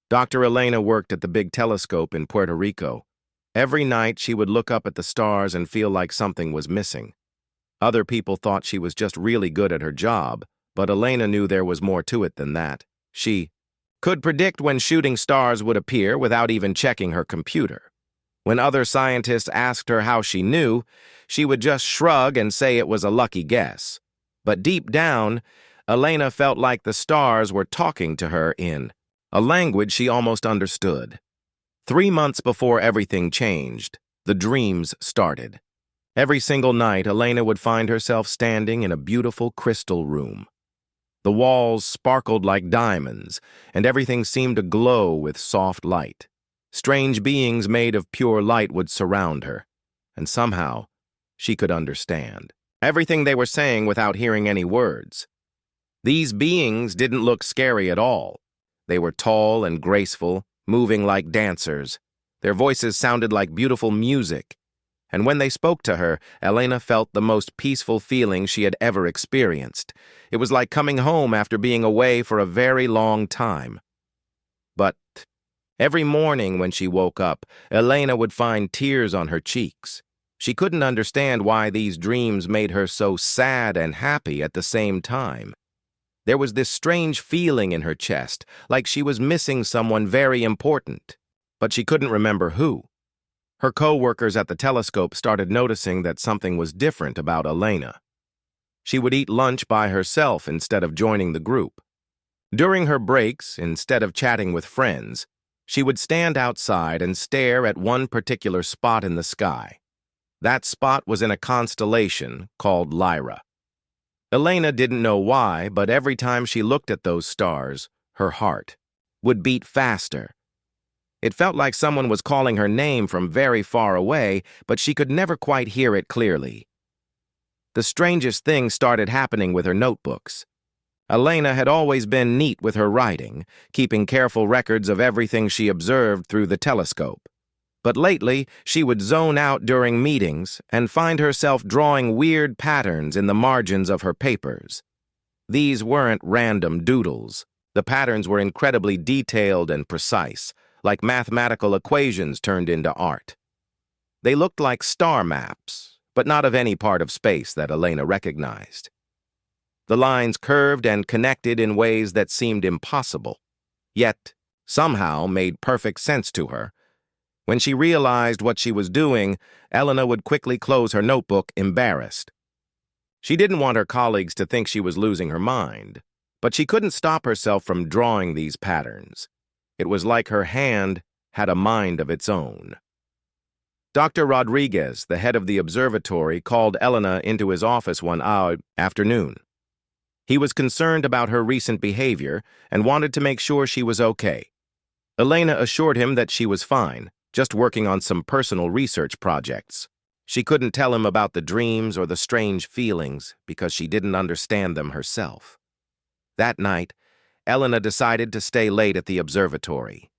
Dr. Elena worked at the big telescope in Puerto Rico. Every night she would look up at the stars and feel like something was missing. Other people thought she was just really good at her job, but Elena knew there was more to it than that. She could predict when shooting stars would appear without even checking her computer. When other scientists asked her how she knew, she would just shrug and say it was a lucky guess. But deep down, Elena felt like the stars were talking to her in a language she almost understood. 3 months before everything changed, the dreams started. Every single night, Elena would find herself standing in a beautiful crystal room. The walls sparkled like diamonds, and everything seemed to glow with soft light. Strange beings made of pure light would surround her, and somehow she could understand everything they were saying without hearing any words. These beings didn't look scary at all. They were tall and graceful, moving like dancers. Their voices sounded like beautiful music, and when they spoke to her, Elena felt the most peaceful feeling she had ever experienced. It was like coming home after being away for a very long time. But every morning when she woke up, Elena would find tears on her cheeks. She couldn't understand why these dreams made her so sad and happy at the same time. There was this strange feeling in her chest, like she was missing someone very important, but she couldn't remember who. Her co-workers at the telescope started noticing that something was different about Elena. She would eat lunch by herself instead of joining the group. During her breaks, instead of chatting with friends, she would stand outside and stare at one particular spot in the sky. That spot was in a constellation called Lyra. Elena didn't know why, but every time she looked at those stars, her heart would beat faster. It felt like someone was calling her name from very far away, but she could never quite hear it clearly. The strangest thing started happening with her notebooks. Elena had always been neat with her writing, keeping careful records of everything she observed through the telescope. But lately, she would zone out during meetings and find herself drawing weird patterns in the margins of her papers. These weren't random doodles. The patterns were incredibly detailed and precise, like mathematical equations turned into art. They looked like star maps, but not of any part of space that Elena recognized. The lines curved and connected in ways that seemed impossible, yet somehow made perfect sense to her. When she realized what she was doing, Elena would quickly close her notebook, embarrassed. She didn't want her colleagues to think she was losing her mind, but she couldn't stop herself from drawing these patterns. It was like her hand had a mind of its own. Dr. Rodriguez, the head of the observatory, called Elena into his office one afternoon. He was concerned about her recent behavior and wanted to make sure she was okay. Elena assured him that she was fine, just working on some personal research projects. She couldn't tell him about the dreams or the strange feelings because she didn't understand them herself. That night, Elena decided to stay late at the observatory.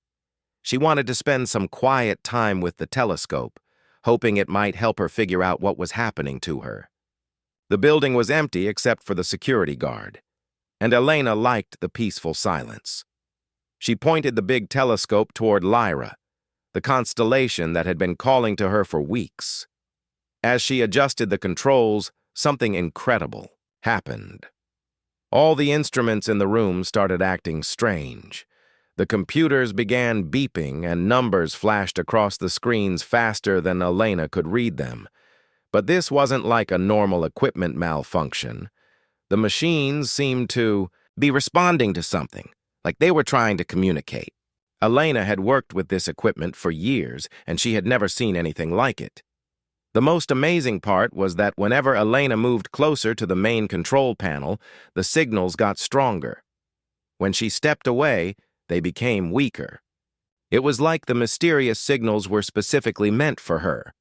She wanted to spend some quiet time with the telescope, hoping it might help her figure out what was happening to her. The building was empty except for the security guard, and Elena liked the peaceful silence. She pointed the big telescope toward Lyra, the constellation that had been calling to her for weeks. As she adjusted the controls, something incredible happened. All the instruments in the room started acting strange. The computers began beeping and numbers flashed across the screens faster than Elena could read them. But this wasn't like a normal equipment malfunction. The machines seemed to be responding to something, like they were trying to communicate. Elena had worked with this equipment for years, and she had never seen anything like it. The most amazing part was that whenever Elena moved closer to the main control panel, the signals got stronger. When she stepped away, they became weaker. It was like the mysterious signals were specifically meant for her.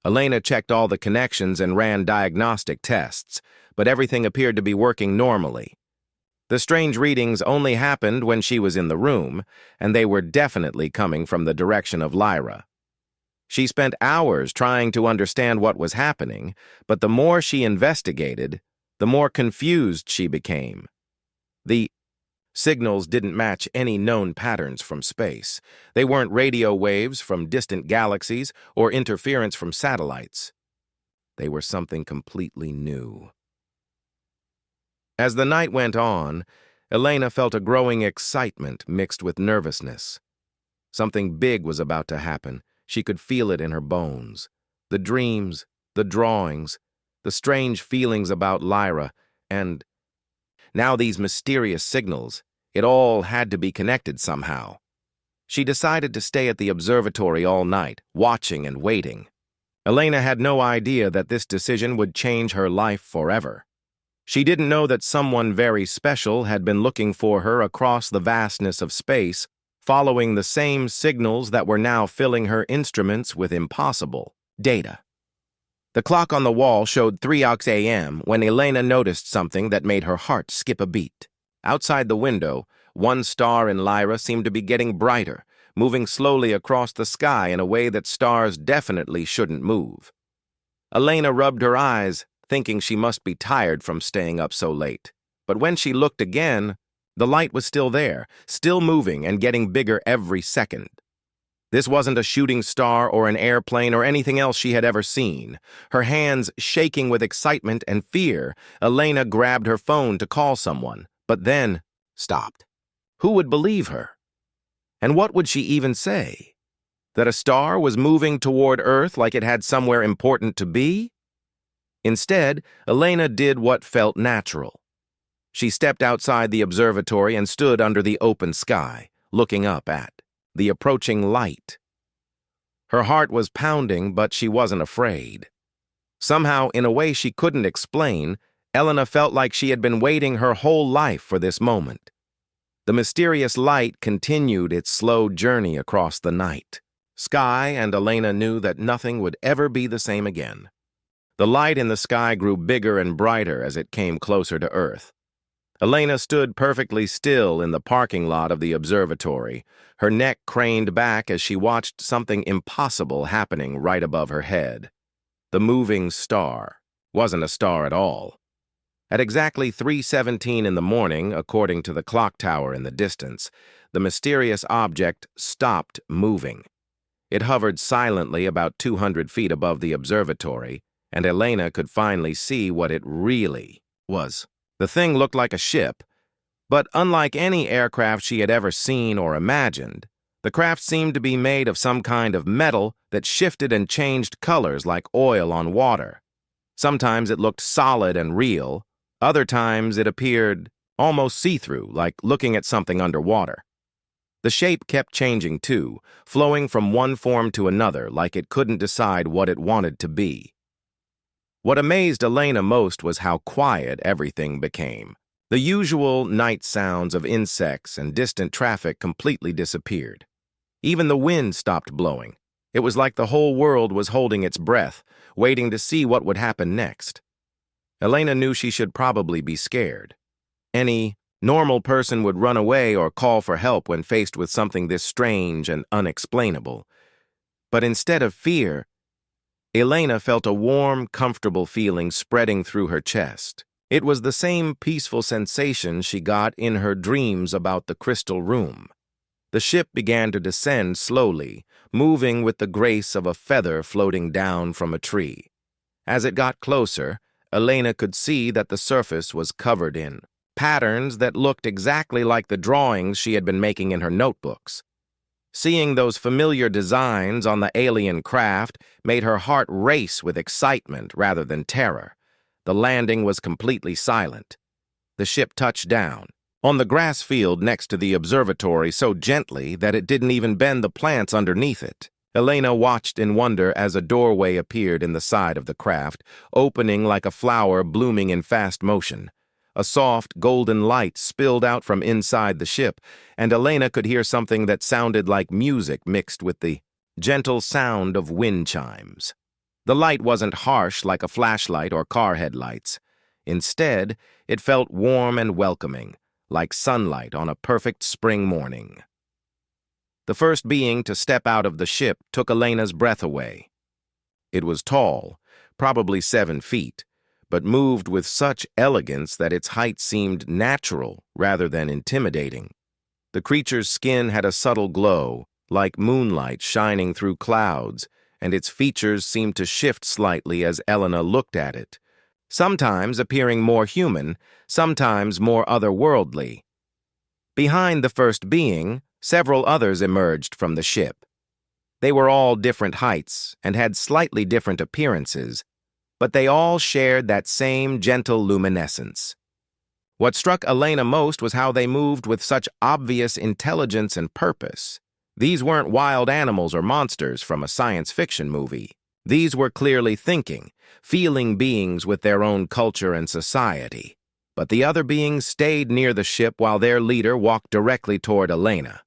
Elena checked all the connections and ran diagnostic tests, but everything appeared to be working normally. The strange readings only happened when she was in the room, and they were definitely coming from the direction of Lyra. She spent hours trying to understand what was happening, but the more she investigated, the more confused she became. The Signals didn't match any known patterns from space. They weren't radio waves from distant galaxies or interference from satellites. They were something completely new. As the night went on, Elena felt a growing excitement mixed with nervousness. Something big was about to happen. She could feel it in her bones. The dreams, the drawings, the strange feelings about Lyra, and now these mysterious signals. It all had to be connected somehow. She decided to stay at the observatory all night, watching and waiting. Elena had no idea that this decision would change her life forever. She didn't know that someone very special had been looking for her across the vastness of space, following the same signals that were now filling her instruments with impossible data. The clock on the wall showed 3 a.m. when Elena noticed something that made her heart skip a beat. Outside the window, one star in Lyra seemed to be getting brighter, moving slowly across the sky in a way that stars definitely shouldn't move. Elena rubbed her eyes, thinking she must be tired from staying up so late. But when she looked again, the light was still there, still moving and getting bigger every second. This wasn't a shooting star or an airplane or anything else she had ever seen. Her hands shaking with excitement and fear, Elena grabbed her phone to call someone, but then stopped. Who would believe her? And what would she even say? That a star was moving toward Earth like it had somewhere important to be? Instead, Elena did what felt natural. She stepped outside the observatory and stood under the open sky, looking up at the approaching light. Her heart was pounding, but she wasn't afraid. Somehow, in a way she couldn't explain, Elena felt like she had been waiting her whole life for this moment. The mysterious light continued its slow journey across the night. Sky and Elena knew that nothing would ever be the same again. The light in the sky grew bigger and brighter as it came closer to Earth. Elena stood perfectly still in the parking lot of the observatory, her neck craned back as she watched something impossible happening right above her head. The moving star wasn't a star at all. At exactly 3:17 in the morning, according to the clock tower in the distance, the mysterious object stopped moving. It hovered silently about 200 feet above the observatory, and Elena could finally see what it really was. The thing looked like a ship, but unlike any aircraft she had ever seen or imagined, the craft seemed to be made of some kind of metal that shifted and changed colors like oil on water. Sometimes it looked solid and real, other times it appeared almost see-through, like looking at something underwater. The shape kept changing too, flowing from one form to another like it couldn't decide what it wanted to be. What amazed Elena most was how quiet everything became. The usual night sounds of insects and distant traffic completely disappeared. Even the wind stopped blowing. It was like the whole world was holding its breath, waiting to see what would happen next. Elena knew she should probably be scared. Any normal person would run away or call for help when faced with something this strange and unexplainable. But instead of fear, Elena felt a warm, comfortable feeling spreading through her chest. It was the same peaceful sensation she got in her dreams about the crystal room. The ship began to descend slowly, moving with the grace of a feather floating down from a tree. As it got closer, Elena could see that the surface was covered in patterns that looked exactly like the drawings she had been making in her notebooks. Seeing those familiar designs on the alien craft made her heart race with excitement rather than terror. The landing was completely silent. The ship touched down on the grass field next to the observatory so gently that it didn't even bend the plants underneath it. Elena watched in wonder as a doorway appeared in the side of the craft, opening like a flower blooming in fast motion. A soft, golden light spilled out from inside the ship, and Elena could hear something that sounded like music mixed with the gentle sound of wind chimes. The light wasn't harsh like a flashlight or car headlights. Instead, it felt warm and welcoming, like sunlight on a perfect spring morning. The first being to step out of the ship took Elena's breath away. It was tall, probably 7 feet, but moved with such elegance that its height seemed natural rather than intimidating. The creature's skin had a subtle glow, like moonlight shining through clouds, and its features seemed to shift slightly as Elena looked at it, sometimes appearing more human, sometimes more otherworldly. Behind the first being, several others emerged from the ship. They were all different heights and had slightly different appearances, but they all shared that same gentle luminescence. What struck Elena most was how they moved with such obvious intelligence and purpose. These weren't wild animals or monsters from a science fiction movie. These were clearly thinking, feeling beings with their own culture and society. But the other beings stayed near the ship while their leader walked directly toward Elena.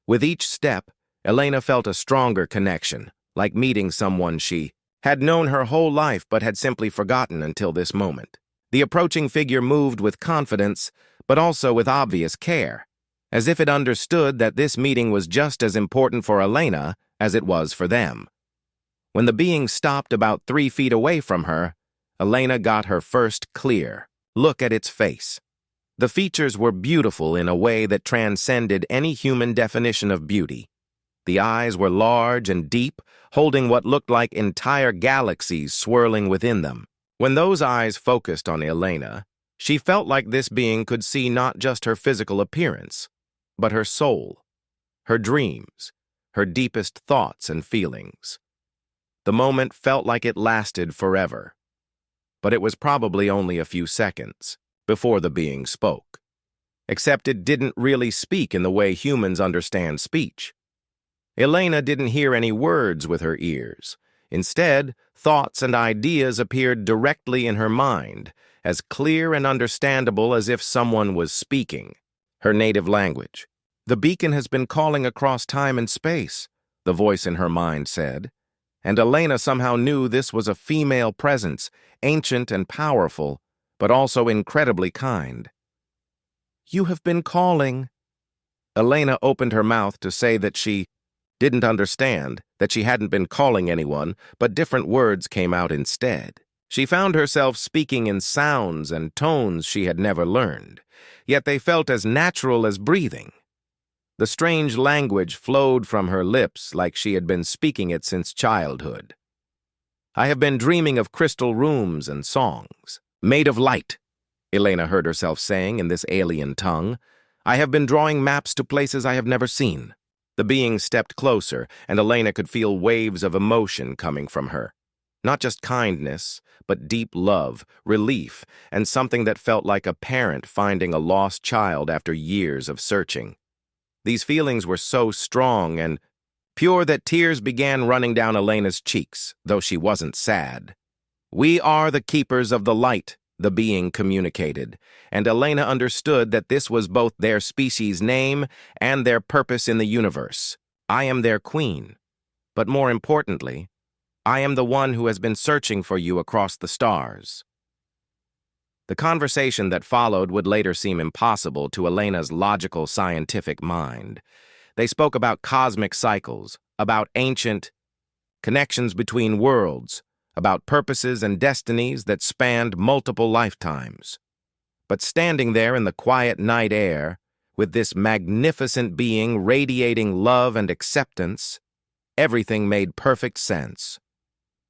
With each step, Elena felt a stronger connection, like meeting someone she had known her whole life but had simply forgotten until this moment. The approaching figure moved with confidence, but also with obvious care, as if it understood that this meeting was just as important for Elena as it was for them. When the being stopped about 3 feet away from her, Elena got her first clear look at its face. The features were beautiful in a way that transcended any human definition of beauty. The eyes were large and deep, holding what looked like entire galaxies swirling within them. When those eyes focused on Elena, she felt like this being could see not just her physical appearance, but her soul, her dreams, her deepest thoughts and feelings. The moment felt like it lasted forever, but it was probably only a few seconds before the being spoke. Except it didn't really speak in the way humans understand speech. Elena didn't hear any words with her ears. Instead, thoughts and ideas appeared directly in her mind, as clear and understandable as if someone was speaking her native language. "The beacon has been calling across time and space," the voice in her mind said, and Elena somehow knew this was a female presence, ancient and powerful, but also incredibly kind. "You have been calling." Elena opened her mouth to say that she didn't understand, that she hadn't been calling anyone, but different words came out instead. She found herself speaking in sounds and tones she had never learned, yet they felt as natural as breathing. The strange language flowed from her lips like she had been speaking it since childhood. "I have been dreaming of crystal rooms and songs, made of light," Elena heard herself saying in this alien tongue. "I have been drawing maps to places I have never seen." The being stepped closer, and Elena could feel waves of emotion coming from her. Not just kindness, but deep love, relief, and something that felt like a parent finding a lost child after years of searching. These feelings were so strong and pure that tears began running down Elena's cheeks, though she wasn't sad. "We are the keepers of the light," the being communicated, and Elena understood that this was both their species' name and their purpose in the universe. "I am their queen, but more importantly, I am the one who has been searching for you across the stars." The conversation that followed would later seem impossible to Elena's logical scientific mind. They spoke about cosmic cycles, about ancient connections between worlds, about purposes and destinies that spanned multiple lifetimes. But standing there in the quiet night air, with this magnificent being radiating love and acceptance, everything made perfect sense.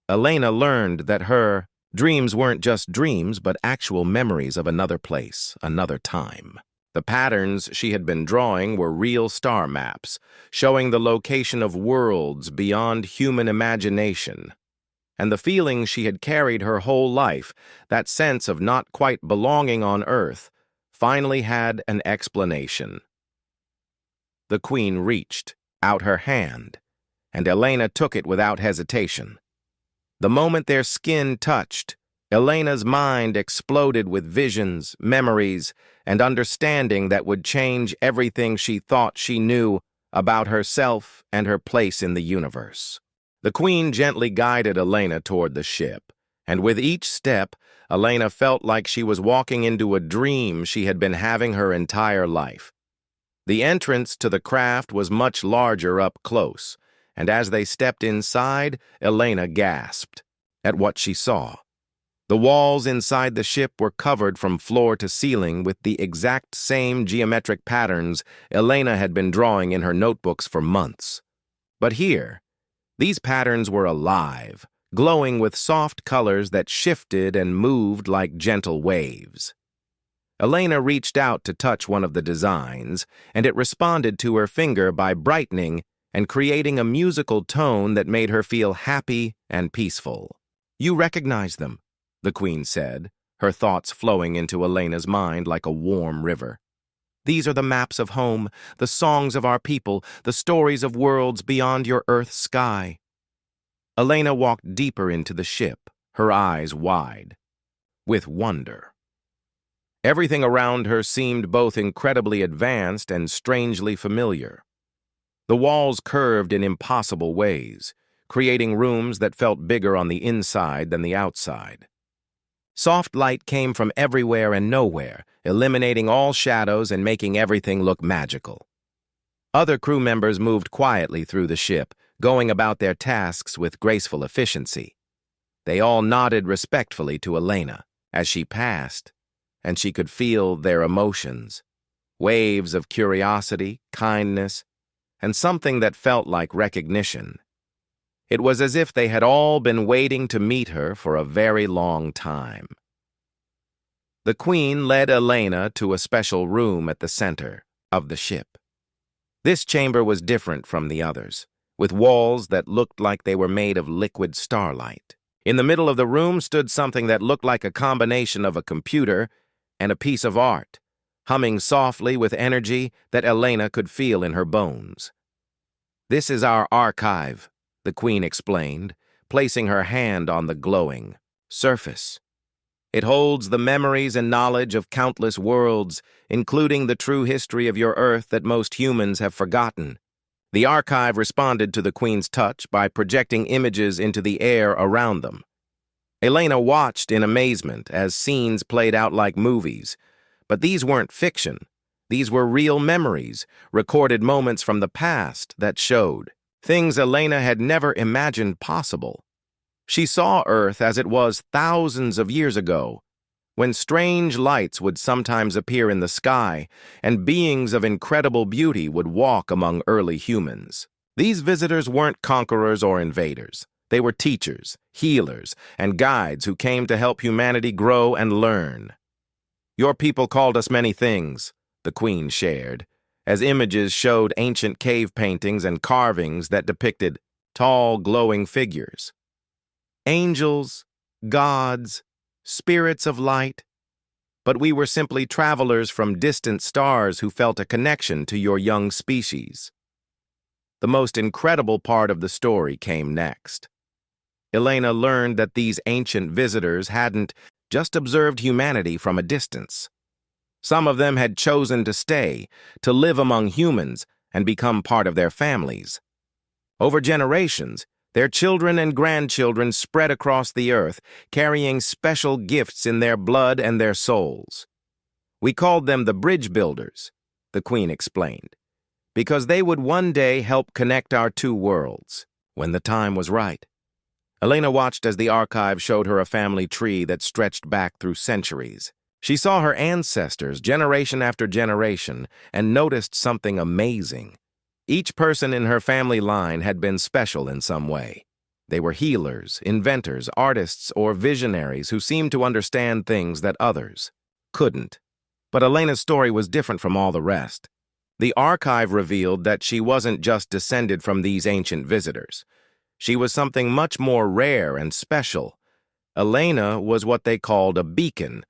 Elena learned that her dreams weren't just dreams, but actual memories of another place, another time. The patterns she had been drawing were real star maps, showing the location of worlds beyond human imagination. And the feeling she had carried her whole life, that sense of not quite belonging on Earth, finally had an explanation. The Queen reached out her hand, and Elena took it without hesitation. The moment their skin touched, Elena's mind exploded with visions, memories, and understanding that would change everything she thought she knew about herself and her place in the universe. The Queen gently guided Elena toward the ship, and with each step, Elena felt like she was walking into a dream she had been having her entire life. The entrance to the craft was much larger up close, and as they stepped inside, Elena gasped at what she saw. The walls inside the ship were covered from floor to ceiling with the exact same geometric patterns Elena had been drawing in her notebooks for months. But here, these patterns were alive, glowing with soft colors that shifted and moved like gentle waves. Elena reached out to touch one of the designs, and it responded to her finger by brightening and creating a musical tone that made her feel happy and peaceful. "You recognize them," the Queen said, her thoughts flowing into Elena's mind like a warm river. "These are the maps of home, the songs of our people, the stories of worlds beyond your Earth's sky." Elena walked deeper into the ship, her eyes wide, with wonder. Everything around her seemed both incredibly advanced and strangely familiar. The walls curved in impossible ways, creating rooms that felt bigger on the inside than the outside. Soft light came from everywhere and nowhere, eliminating all shadows and making everything look magical. Other crew members moved quietly through the ship, going about their tasks with graceful efficiency. They all nodded respectfully to Elena as she passed, and she could feel their emotions, waves of curiosity, kindness, and something that felt like recognition. It was as if they had all been waiting to meet her for a very long time. The Queen led Elena to a special room at the center of the ship. This chamber was different from the others, with walls that looked like they were made of liquid starlight. In the middle of the room stood something that looked like a combination of a computer and a piece of art, humming softly with energy that Elena could feel in her bones. "This is our archive," the Queen explained, placing her hand on the glowing surface. "It holds the memories and knowledge of countless worlds, including the true history of your Earth that most humans have forgotten." The archive responded to the Queen's touch by projecting images into the air around them. Elena watched in amazement as scenes played out like movies. But these weren't fiction. These were real memories, recorded moments from the past that showed things Elena had never imagined possible. She saw Earth as it was thousands of years ago, when strange lights would sometimes appear in the sky and beings of incredible beauty would walk among early humans. These visitors weren't conquerors or invaders. They were teachers, healers, and guides who came to help humanity grow and learn. "Your people called us many things," the Queen shared, as images showed ancient cave paintings and carvings that depicted tall, glowing figures. "Angels, gods, spirits of light. But we were simply travelers from distant stars who felt a connection to your young species." The most incredible part of the story came next. Elena learned that these ancient visitors hadn't just observed humanity from a distance. Some of them had chosen to stay, to live among humans, and become part of their families. Over generations, their children and grandchildren spread across the earth, carrying special gifts in their blood and their souls. "We called them the bridge builders," the Queen explained, "because they would one day help connect our two worlds, when the time was right." Elena watched as the archive showed her a family tree that stretched back through centuries. She saw her ancestors generation after generation and noticed something amazing. Each person in her family line had been special in some way. They were healers, inventors, artists, or visionaries who seemed to understand things that others couldn't. But Elena's story was different from all the rest. The archive revealed that she wasn't just descended from these ancient visitors. She was something much more rare and special. Elena was what they called a beacon,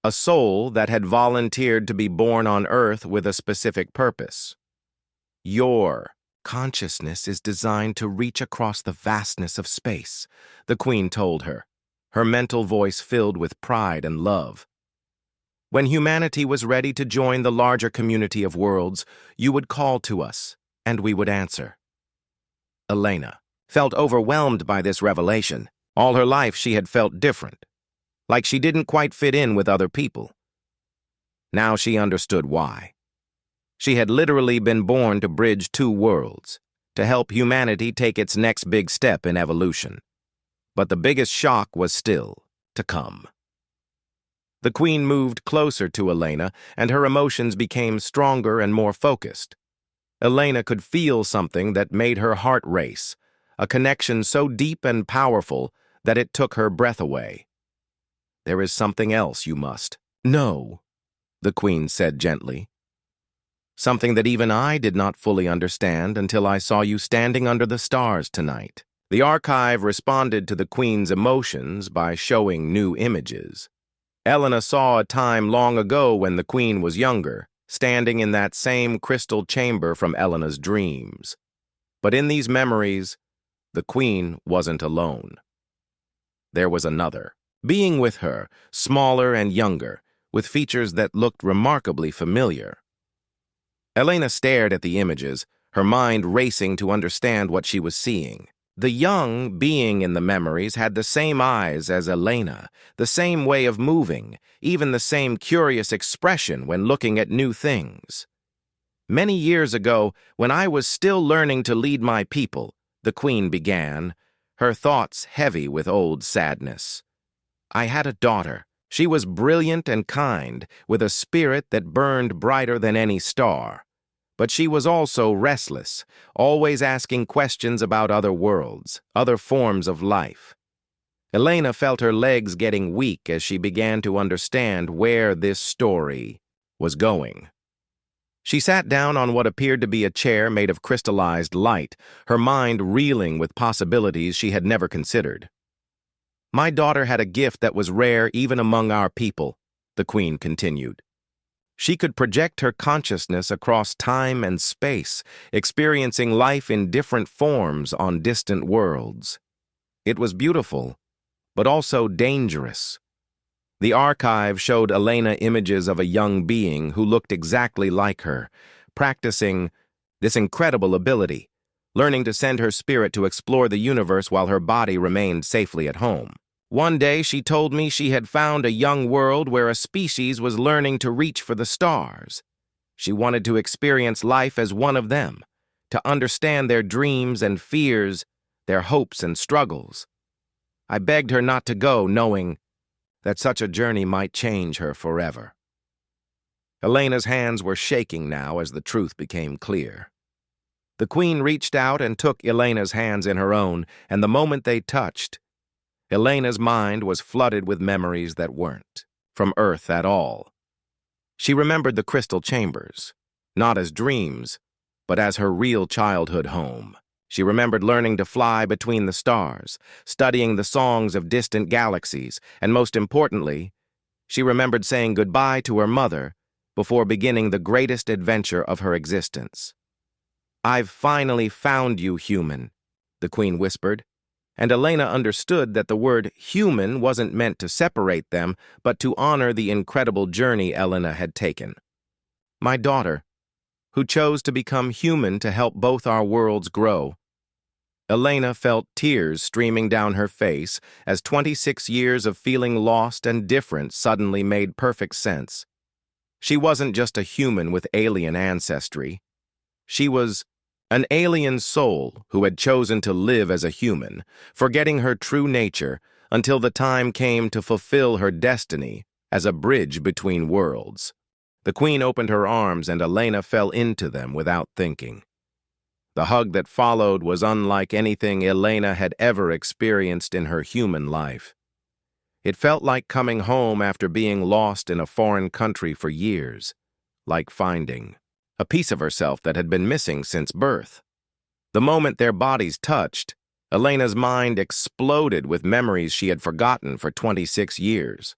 a soul that had volunteered to be born on Earth with a specific purpose. "Your consciousness is designed to reach across the vastness of space," the Queen told her, her mental voice filled with pride and love. "When humanity was ready to join the larger community of worlds, you would call to us, and we would answer." Elena felt overwhelmed by this revelation. All her life she had felt different, like she didn't quite fit in with other people. Now she understood why. She had literally been born to bridge two worlds, to help humanity take its next big step in evolution. But the biggest shock was still to come. The queen moved closer to Elena, and her emotions became stronger and more focused. Elena could feel something that made her heart race, a connection so deep and powerful that it took her breath away. "There is something else you must know," the queen said gently. "Something that even I did not fully understand until I saw you standing under the stars tonight." The archive responded to the queen's emotions by showing new images. Elena saw a time long ago when the queen was younger, standing in that same crystal chamber from Elena's dreams. But in these memories, the queen wasn't alone. There was another, being with her, smaller and younger, with features that looked remarkably familiar. Elena stared at the images, her mind racing to understand what she was seeing. The young being in the memories had the same eyes as Elena, the same way of moving, even the same curious expression when looking at new things. "Many years ago, when I was still learning to lead my people," the queen began, her thoughts heavy with old sadness. "I had a daughter. She was brilliant and kind, with a spirit that burned brighter than any star. But she was also restless, always asking questions about other worlds, other forms of life." Elena felt her legs getting weak as she began to understand where this story was going. She sat down on what appeared to be a chair made of crystallized light, her mind reeling with possibilities she had never considered. "My daughter had a gift that was rare even among our people," the queen continued. "She could project her consciousness across time and space, experiencing life in different forms on distant worlds. It was beautiful, but also dangerous." The archive showed Elena images of a young being who looked exactly like her, practicing this incredible ability, learning to send her spirit to explore the universe while her body remained safely at home. "One day she told me she had found a young world where a species was learning to reach for the stars. She wanted to experience life as one of them, to understand their dreams and fears, their hopes and struggles. I begged her not to go, knowing that such a journey might change her forever." Elena's hands were shaking now as the truth became clear. The queen reached out and took Elena's hands in her own, and the moment they touched, Elena's mind was flooded with memories that weren't from Earth at all. She remembered the crystal chambers, not as dreams, but as her real childhood home. She remembered learning to fly between the stars, studying the songs of distant galaxies, and most importantly, she remembered saying goodbye to her mother before beginning the greatest adventure of her existence. "I've finally found you, human," the queen whispered, and Elena understood that the word human wasn't meant to separate them, but to honor the incredible journey Elena had taken. "My daughter, who chose to become human to help both our worlds grow." Elena felt tears streaming down her face as 26 years of feeling lost and different suddenly made perfect sense. She wasn't just a human with alien ancestry. She was an alien soul who had chosen to live as a human, forgetting her true nature until the time came to fulfill her destiny as a bridge between worlds. The queen opened her arms and Elena fell into them without thinking. The hug that followed was unlike anything Elena had ever experienced in her human life. It felt like coming home after being lost in a foreign country for years, like finding a piece of herself that had been missing since birth. The moment their bodies touched, Elena's mind exploded with memories she had forgotten for 26 years.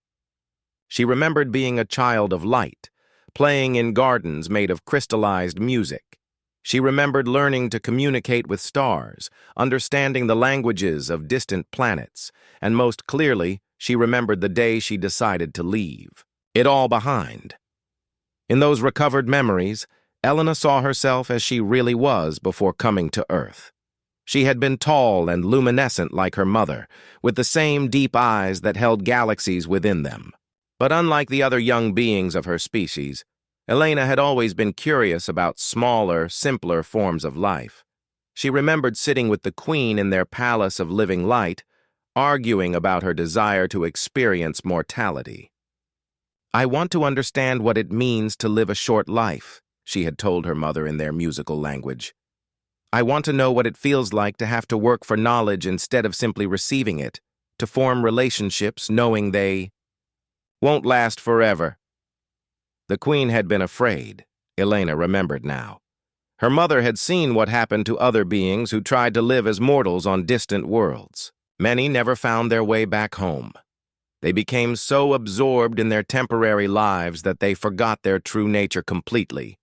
She remembered being a child of light, playing in gardens made of crystallized music. She remembered learning to communicate with stars, understanding the languages of distant planets, and most clearly, she remembered the day she decided to leave it all behind. In those recovered memories, Elena saw herself as she really was before coming to Earth. She had been tall and luminescent like her mother, with the same deep eyes that held galaxies within them. But unlike the other young beings of her species, Elena had always been curious about smaller, simpler forms of life. She remembered sitting with the queen in their palace of living light, arguing about her desire to experience mortality. "I want to understand what it means to live a short life," she had told her mother in their musical language. "I want to know what it feels like to have to work for knowledge instead of simply receiving it, to form relationships knowing they won't last forever." The queen had been afraid, Elena remembered now. Her mother had seen what happened to other beings who tried to live as mortals on distant worlds. Many never found their way back home. They became so absorbed in their temporary lives that they forgot their true nature completely.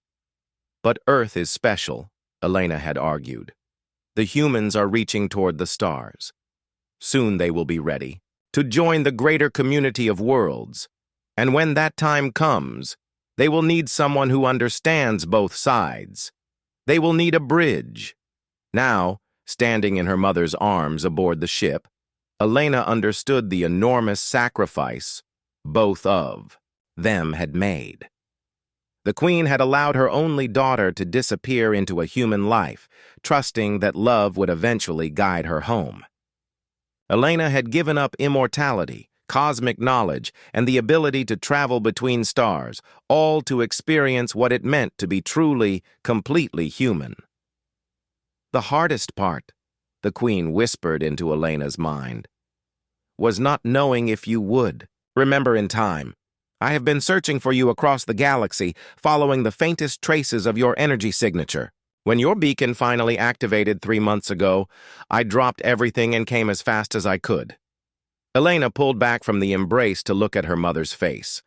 But Earth is special, Elena had argued. The humans are reaching toward the stars. Soon they will be ready to join the greater community of worlds. And when that time comes, they will need someone who understands both sides. They will need a bridge. Now, standing in her mother's arms aboard the ship, Elena understood the enormous sacrifice both of them had made. The queen had allowed her only daughter to disappear into a human life, trusting that love would eventually guide her home. Elena had given up immortality, cosmic knowledge, and the ability to travel between stars, all to experience what it meant to be truly, completely human. "The hardest part," the queen whispered into Elena's mind, "was not knowing if you would remember in time. I have been searching for you across the galaxy, following the faintest traces of your energy signature. When your beacon finally activated 3 months ago, I dropped everything and came as fast as I could." Elena pulled back from the embrace to look at her mother's face.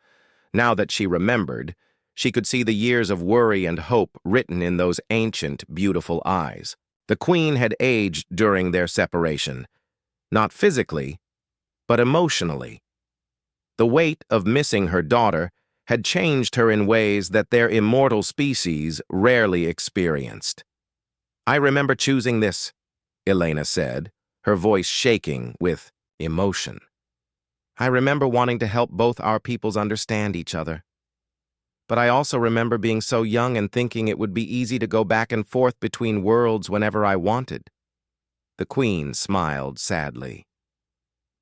Now that she remembered, she could see the years of worry and hope written in those ancient, beautiful eyes. The queen had aged during their separation, not physically, but emotionally. The weight of missing her daughter had changed her in ways that their immortal species rarely experienced. "I remember choosing this," Elena said, her voice shaking with emotion. "I remember wanting to help both our peoples understand each other. But I also remember being so young and thinking it would be easy to go back and forth between worlds whenever I wanted." The queen smiled sadly.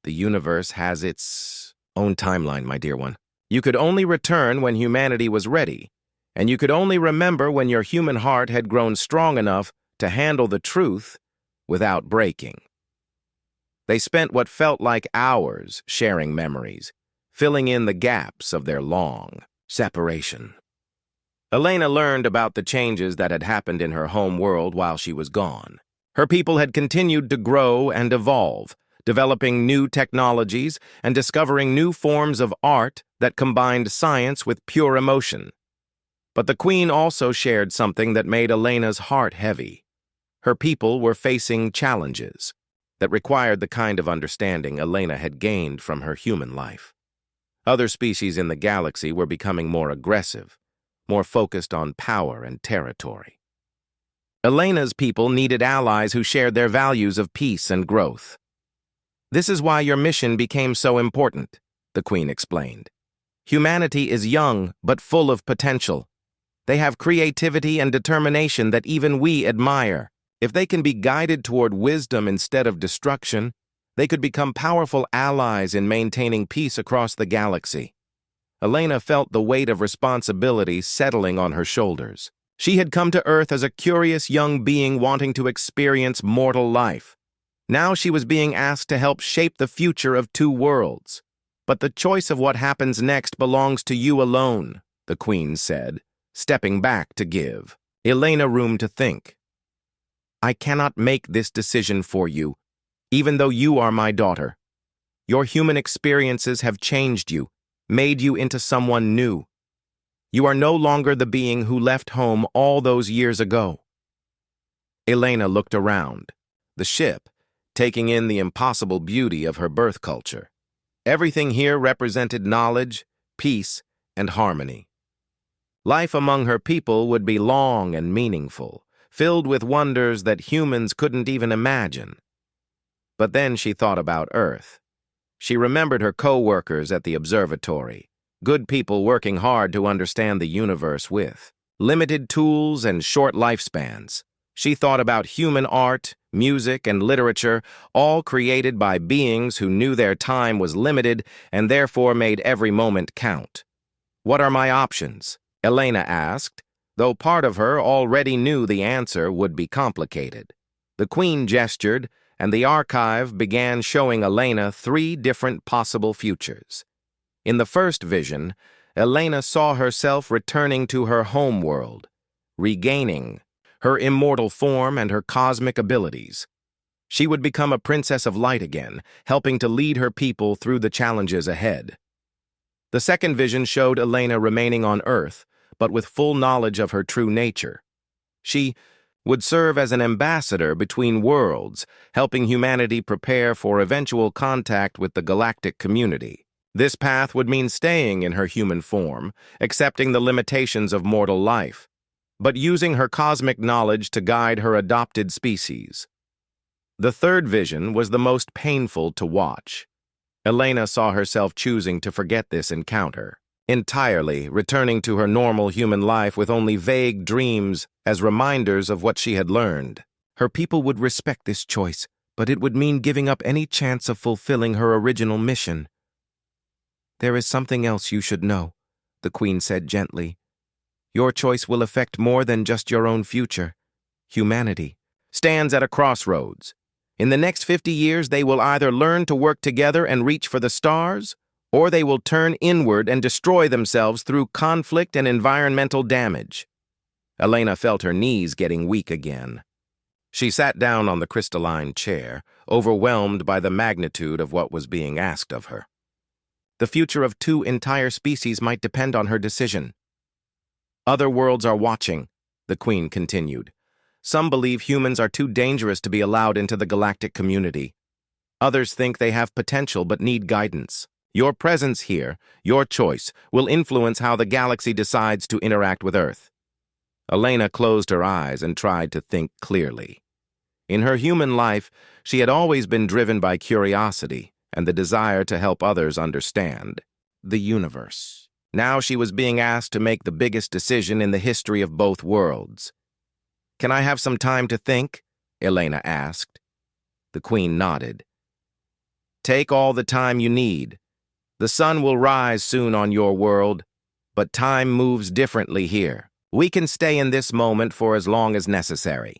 "The universe has its own timeline, my dear one. You could only return when humanity was ready, and you could only remember when your human heart had grown strong enough to handle the truth without breaking." They spent what felt like hours sharing memories, filling in the gaps of their long separation. Elena learned about the changes that had happened in her home world while she was gone. Her people had continued to grow and evolve, developing new technologies and discovering new forms of art that combined science with pure emotion. But the queen also shared something that made Elena's heart heavy. Her people were facing challenges that required the kind of understanding Elena had gained from her human life. Other species in the galaxy were becoming more aggressive, more focused on power and territory. Elena's people needed allies who shared their values of peace and growth. "This is why your mission became so important," the queen explained. "Humanity is young but full of potential. They have creativity and determination that even we admire. If they can be guided toward wisdom instead of destruction, they could become powerful allies in maintaining peace across the galaxy." Elena felt the weight of responsibility settling on her shoulders. She had come to Earth as a curious young being wanting to experience mortal life. Now she was being asked to help shape the future of 2 worlds. "But the choice of what happens next belongs to you alone," the queen said, stepping back to give Elena room to think. "I cannot make this decision for you, even though you are my daughter. Your human experiences have changed you, made you into someone new. You are no longer the being who left home all those years ago." Elena looked around, the ship, taking in the impossible beauty of her birth culture. Everything here represented knowledge, peace, and harmony. Life among her people would be long and meaningful, filled with wonders that humans couldn't even imagine. But then she thought about Earth. She remembered her co-workers at the observatory, good people working hard to understand the universe with limited tools and short lifespans. She thought about human art, music, and literature, all created by beings who knew their time was limited and therefore made every moment count. "What are my options?" Elena asked, though part of her already knew the answer would be complicated. The Queen gestured, and the archive began showing Elena 3 different possible futures. In the first vision, Elena saw herself returning to her home world, regaining her immortal form and her cosmic abilities. She would become a princess of light again, helping to lead her people through the challenges ahead. The second vision showed Elena remaining on Earth, but with full knowledge of her true nature. She would serve as an ambassador between worlds, helping humanity prepare for eventual contact with the galactic community. This path would mean staying in her human form, accepting the limitations of mortal life, but using her cosmic knowledge to guide her adopted species. The third vision was the most painful to watch. Elena saw herself choosing to forget this encounter, entirely returning to her normal human life with only vague dreams as reminders of what she had learned. Her people would respect this choice, but it would mean giving up any chance of fulfilling her original mission. "There is something else you should know," the Queen said gently. "Your choice will affect more than just your own future. Humanity stands at a crossroads. In the next 50 years, they will either learn to work together and reach for the stars, or they will turn inward and destroy themselves through conflict and environmental damage." Elena felt her knees getting weak again. She sat down on the crystalline chair, overwhelmed by the magnitude of what was being asked of her. The future of 2 entire species might depend on her decision. "Other worlds are watching," the Queen continued. "Some believe humans are too dangerous to be allowed into the galactic community. Others think they have potential but need guidance. Your presence here, your choice, will influence how the galaxy decides to interact with Earth." Elena closed her eyes and tried to think clearly. In her human life, she had always been driven by curiosity and the desire to help others understand the universe. Now she was being asked to make the biggest decision in the history of both worlds. "Can I have some time to think?" Elena asked. The Queen nodded. "Take all the time you need. The sun will rise soon on your world, but time moves differently here. We can stay in this moment for as long as necessary."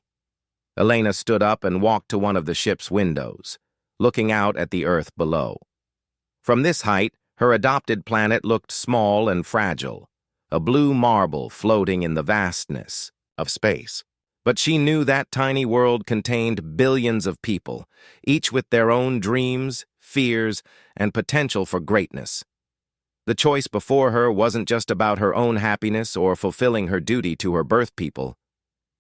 Elena stood up and walked to one of the ship's windows, looking out at the Earth below. From this height, her adopted planet looked small and fragile, a blue marble floating in the vastness of space. But she knew that tiny world contained billions of people, each with their own dreams, fears, and potential for greatness. The choice before her wasn't just about her own happiness or fulfilling her duty to her birth people.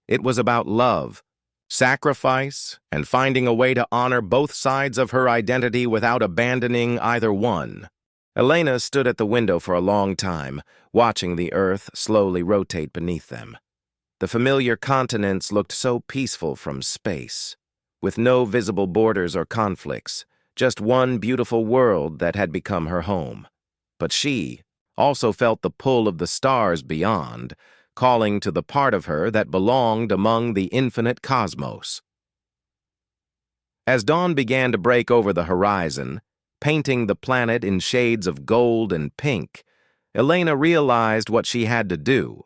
It was about love, sacrifice, and finding a way to honor both sides of her identity without abandoning either one. Elena stood at the window for a long time, watching the Earth slowly rotate beneath them. The familiar continents looked so peaceful from space, with no visible borders or conflicts, just one beautiful world that had become her home. But she also felt the pull of the stars beyond, calling to the part of her that belonged among the infinite cosmos. As dawn began to break over the horizon, painting the planet in shades of gold and pink, Elena realized what she had to do.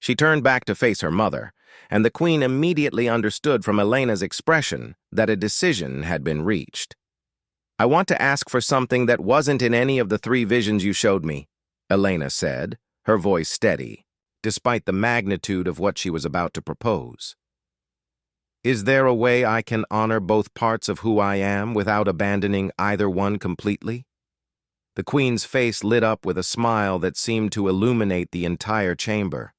She turned back to face her mother, and the Queen immediately understood from Elena's expression that a decision had been reached. "I want to ask for something that wasn't in any of the 3 visions you showed me," Elena said, her voice steady, despite the magnitude of what she was about to propose. "Is there a way I can honor both parts of who I am without abandoning either one completely?" The Queen's face lit up with a smile that seemed to illuminate the entire chamber.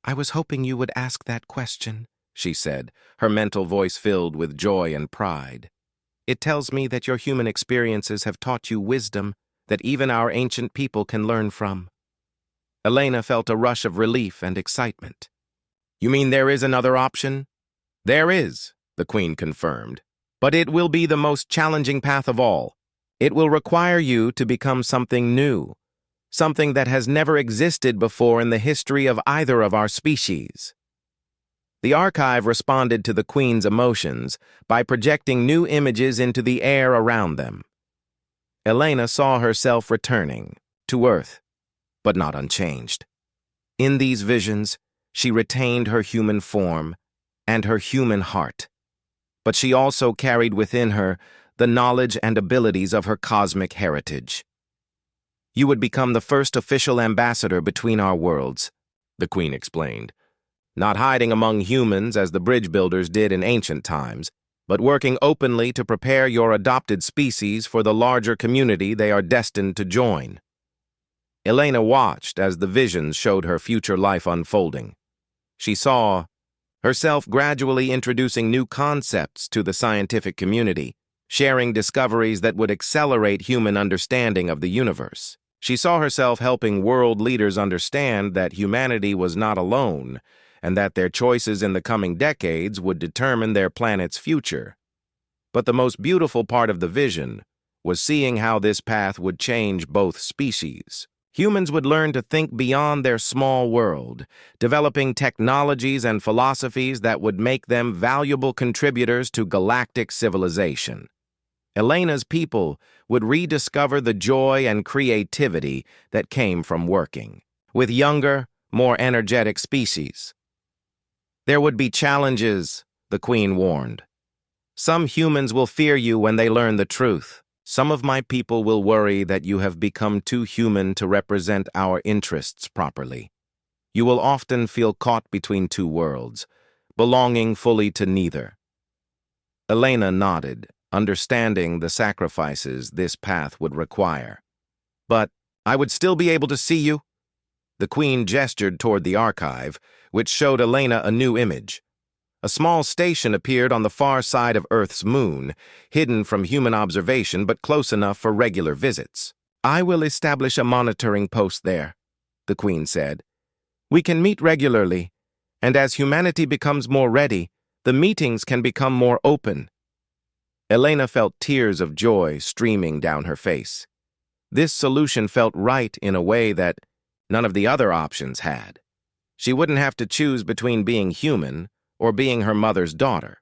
"I was hoping you would ask that question," she said, her mental voice filled with joy and pride. "It tells me that your human experiences have taught you wisdom that even our ancient people can learn from." Elena felt a rush of relief and excitement. "You mean there is another option?" "There is," the Queen confirmed, "but it will be the most challenging path of all. It will require you to become something new, something that has never existed before in the history of either of our species." The archive responded to the Queen's emotions by projecting new images into the air around them. Elena saw herself returning to Earth, but not unchanged. In these visions, she retained her human form and her human heart, but she also carried within her the knowledge and abilities of her cosmic heritage. "You would become the first official ambassador between our worlds," the Queen explained, "not hiding among humans as the bridge builders did in ancient times, but working openly to prepare your adopted species for the larger community they are destined to join." Elena watched as the visions showed her future life unfolding. She saw herself gradually introducing new concepts to the scientific community, sharing discoveries that would accelerate human understanding of the universe. She saw herself helping world leaders understand that humanity was not alone, and that their choices in the coming decades would determine their planet's future. But the most beautiful part of the vision was seeing how this path would change both species. Humans would learn to think beyond their small world, developing technologies and philosophies that would make them valuable contributors to galactic civilization. Elena's people would rediscover the joy and creativity that came from working with younger, more energetic species. There would be challenges, the Queen warned. "Some humans will fear you when they learn the truth. Some of my people will worry that you have become too human to represent our interests properly. You will often feel caught between two worlds, belonging fully to neither." Elena nodded, understanding the sacrifices this path would require. "But I would still be able to see you?" The Queen gestured toward the archive, which showed Elena a new image. A small station appeared on the far side of Earth's moon, hidden from human observation but close enough for regular visits. "I will establish a monitoring post there," the Queen said. "We can meet regularly, and as humanity becomes more ready, the meetings can become more open." Elena felt tears of joy streaming down her face. This solution felt right in a way that none of the other options had. She wouldn't have to choose between being human or being her mother's daughter.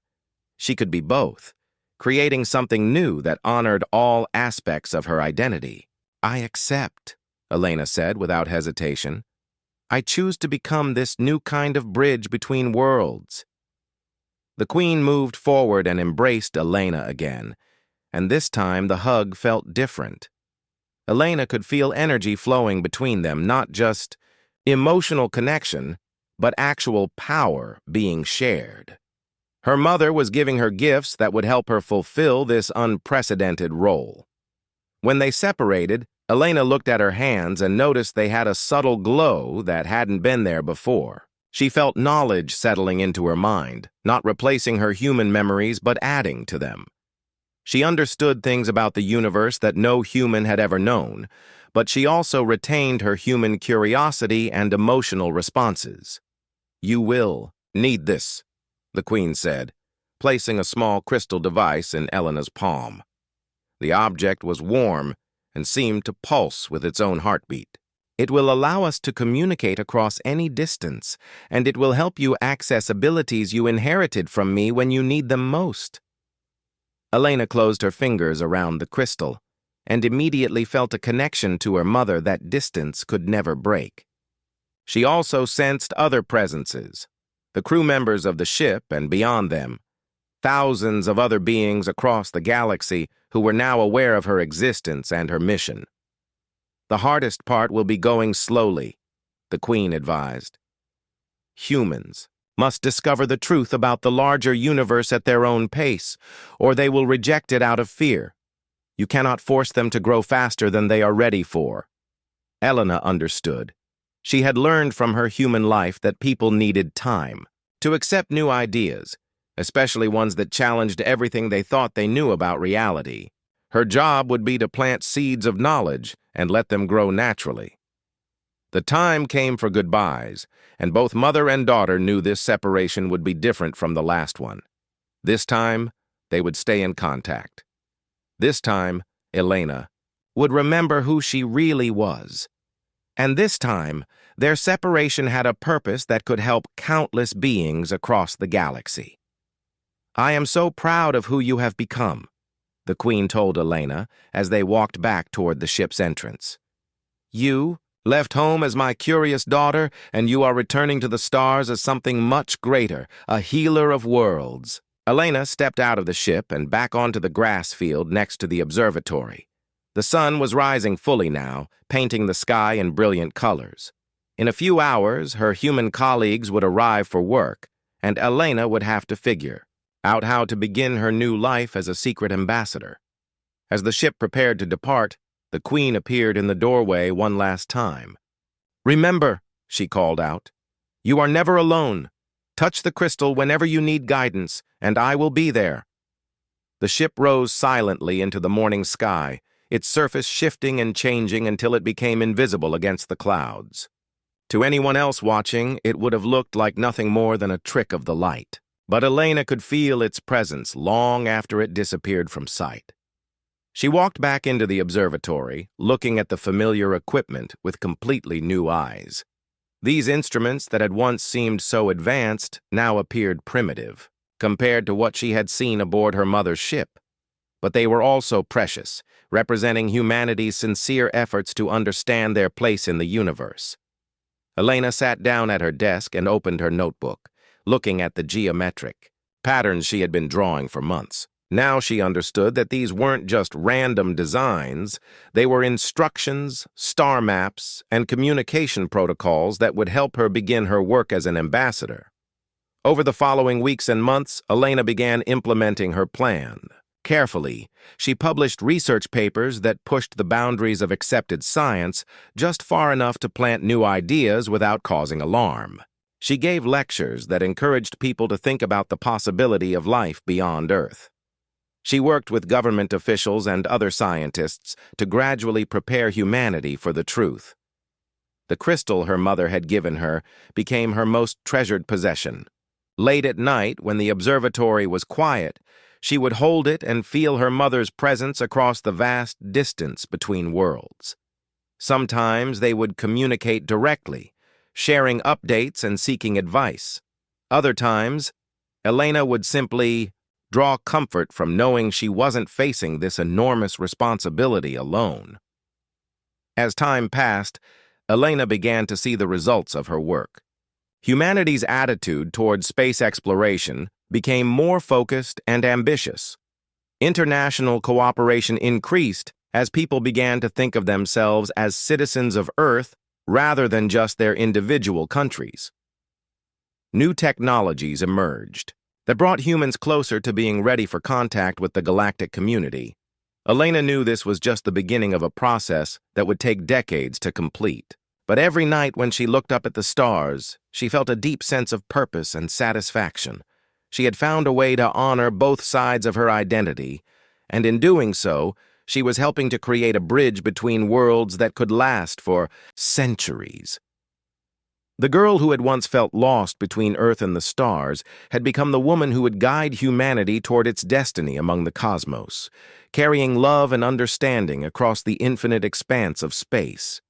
She could be both, creating something new that honored all aspects of her identity. "I accept," Elena said without hesitation. "I choose to become this new kind of bridge between worlds." The Queen moved forward and embraced Elena again, and this time the hug felt different. Elena could feel energy flowing between them, not just emotional connection, but actual power being shared. Her mother was giving her gifts that would help her fulfill this unprecedented role. When they separated, Elena looked at her hands and noticed they had a subtle glow that hadn't been there before. She felt knowledge settling into her mind, not replacing her human memories but adding to them. She understood things about the universe that no human had ever known, but she also retained her human curiosity and emotional responses. "You will need this," the Queen said, placing a small crystal device in Elena's palm. The object was warm and seemed to pulse with its own heartbeat. "It will allow us to communicate across any distance, and it will help you access abilities you inherited from me when you need them most." Elena closed her fingers around the crystal and immediately felt a connection to her mother that distance could never break. She also sensed other presences, the crew members of the ship and beyond them, thousands of other beings across the galaxy who were now aware of her existence and her mission. "The hardest part will be going slowly," the Queen advised. "Humans must discover the truth about the larger universe at their own pace, or they will reject it out of fear. You cannot force them to grow faster than they are ready for." Elena understood. She had learned from her human life that people needed time to accept new ideas, especially ones that challenged everything they thought they knew about reality. Her job would be to plant seeds of knowledge and let them grow naturally. The time came for goodbyes, and both mother and daughter knew this separation would be different from the last one. This time, they would stay in contact. This time, Elena would remember who she really was. And this time, Their separation had a purpose that could help countless beings across the galaxy. "I am so proud of who you have become," the Queen told Elena as they walked back toward the ship's entrance. "You left home as my curious daughter, and you are returning to the stars as something much greater, a healer of worlds." Elena stepped out of the ship and back onto the grass field next to the observatory. The sun was rising fully now, painting the sky in brilliant colors. In a few hours, her human colleagues would arrive for work, and Elena would have to figure out how to begin her new life as a secret ambassador. As the ship prepared to depart, the Queen appeared in the doorway one last time. "Remember," she called out, "you are never alone. Touch the crystal whenever you need guidance, and I will be there." The ship rose silently into the morning sky, its surface shifting and changing until it became invisible against the clouds. To anyone else watching, it would have looked like nothing more than a trick of the light, but Elena could feel its presence long after it disappeared from sight. She walked back into the observatory, looking at the familiar equipment with completely new eyes. These instruments that had once seemed so advanced now appeared primitive, compared to what she had seen aboard her mother's ship. But they were also precious, representing humanity's sincere efforts to understand their place in the universe. Elena sat down at her desk and opened her notebook, looking at the geometric patterns she had been drawing for months. Now she understood that these weren't just random designs, they were instructions, star maps, and communication protocols that would help her begin her work as an ambassador. Over the following weeks and months, Elena began implementing her plan. Carefully, she published research papers that pushed the boundaries of accepted science just far enough to plant new ideas without causing alarm. She gave lectures that encouraged people to think about the possibility of life beyond Earth. She worked with government officials and other scientists to gradually prepare humanity for the truth. The crystal her mother had given her became her most treasured possession. Late at night, when the observatory was quiet, she would hold it and feel her mother's presence across the vast distance between worlds. Sometimes they would communicate directly, sharing updates and seeking advice. Other times, Elena would simply draw comfort from knowing she wasn't facing this enormous responsibility alone. As time passed, Elena began to see the results of her work. Humanity's attitude toward space exploration became more focused and ambitious. International cooperation increased as people began to think of themselves as citizens of Earth rather than just their individual countries. New technologies emerged that brought humans closer to being ready for contact with the galactic community. Elena knew this was just the beginning of a process that would take decades to complete. But every night when she looked up at the stars, she felt a deep sense of purpose and satisfaction. She had found a way to honor both sides of her identity, and in doing so, she was helping to create a bridge between worlds that could last for centuries. The girl who had once felt lost between Earth and the stars had become the woman who would guide humanity toward its destiny among the cosmos, carrying love and understanding across the infinite expanse of space.